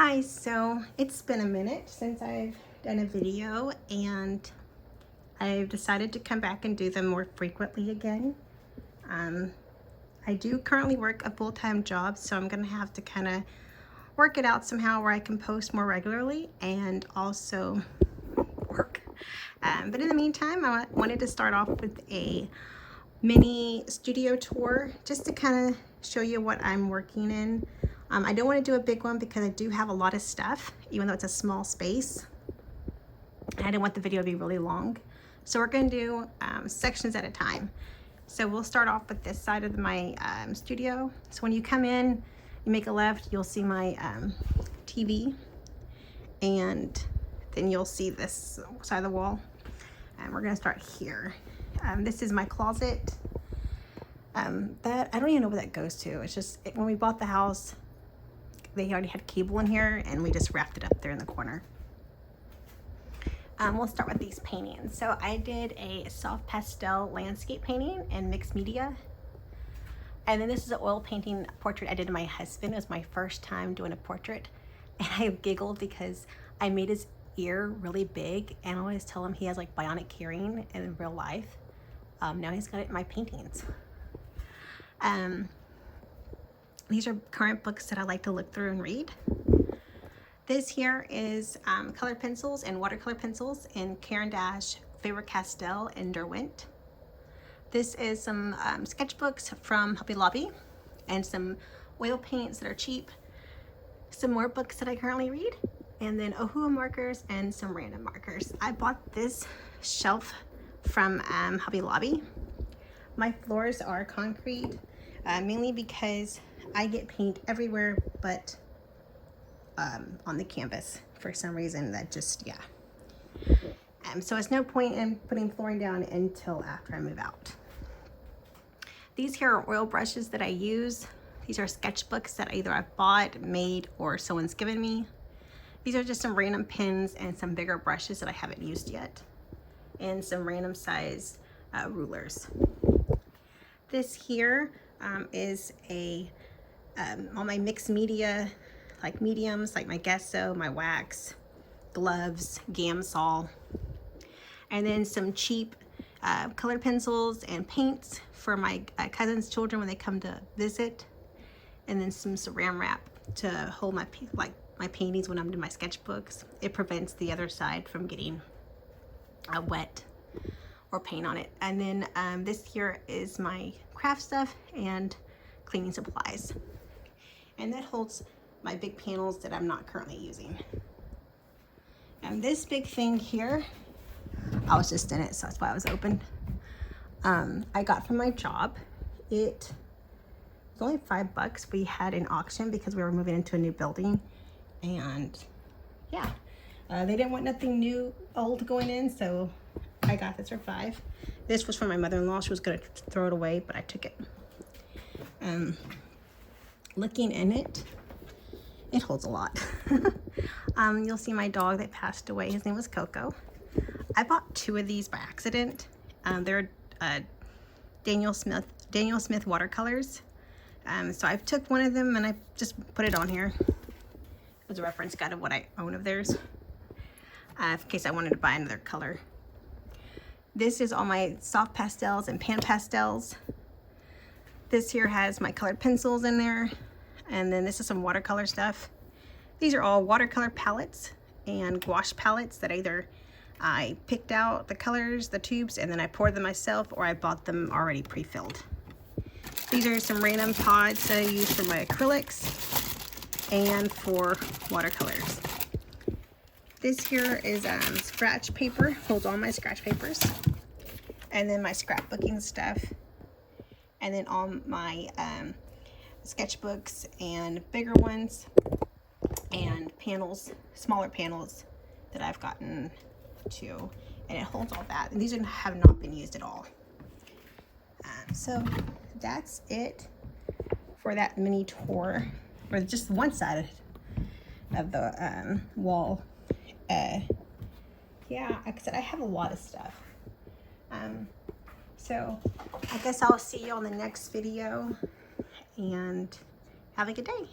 Hi, so it's been a minute since I've done a video and I've decided to come back and do them more frequently again. I do currently work a full-time job, so I'm gonna have to kind of work it out somehow where I can post more regularly and also work. But in the meantime, I wanted to start off with a mini studio tour just to kind of show you what I'm working in. I don't want to do a big one because I do have a lot of stuff, even though it's a small space. I didn't want the video to be really long. So we're going to do sections at a time. So we'll start off with this side of my studio. So when you come in, you make a left, you'll see my TV. And then you'll see this side of the wall. And we're going to start here. This is my closet. That I don't even know where that goes to. It's just when we bought the house, they already had cable in here and we just wrapped it up there in the corner. We'll start with these paintings. So I did a soft pastel landscape painting in mixed media. And then this is an oil painting portrait I did of my husband. It was my first time doing a portrait. And I giggled because I made his ear really big, and I always tell him he has like bionic hearing in real life. Now he's got it in my paintings. These are current books that I like to look through and read. This here is colored pencils and watercolor pencils in Caran d'Ache, Faber-Castell, and Derwent. This is some sketchbooks from Hobby Lobby and some oil paints that are cheap. Some more books that I currently read, and then Ohua markers and some random markers. I bought this shelf from Hobby Lobby. My floors are concrete, mainly because I get paint everywhere but on the canvas for some reason. That just, yeah. So it's no point in putting flooring down until after I move out. These here are oil brushes that I use. These are sketchbooks that either I bought, made, or someone's given me. These are just some random pens and some bigger brushes that I haven't used yet, and some random size rulers. This here is all my mixed media, like mediums, like my gesso, my wax, gloves, Gamsol, and then some cheap colored pencils and paints for my cousin's children when they come to visit, and then some saran wrap to hold my paintings when I'm doing my sketchbooks. It prevents the other side from getting wet or paint on it. And then this here is my craft stuff and cleaning supplies. And that holds my big panels that I'm not currently using. And this big thing here, I was just in it, so that's why it was open. I got from my job. It was only $5. We had an auction because we were moving into a new building. And yeah, they didn't want nothing new, old going in, so I got this for $5. This was from my mother-in-law. She was gonna throw it away, but I took it. Looking in it, it holds a lot. You'll see my dog that passed away. His name was Coco. I bought 2 of these by accident. They're Daniel Smith watercolors. So I took one of them and I just put it on here. It was a reference guide of what I own of theirs, in case I wanted to buy another color. This is all my soft pastels and pan pastels. This here has my colored pencils in there. And then this is some watercolor stuff. These are all watercolor palettes and gouache palettes that either I picked out the colors, the tubes, and then I poured them myself, or I bought them already pre-filled. These are some random pods that I use for my acrylics and for watercolors. This here is scratch paper, holds all my scratch papers, and then my scrapbooking stuff, and then all my sketchbooks and bigger ones, and panels, smaller panels that I've gotten to, and it holds all that. And these have not been used at all. So that's it for that mini tour, or just one side of the wall. Yeah, like I said, I have a lot of stuff. So I guess I'll see you on the next video, and have a good day.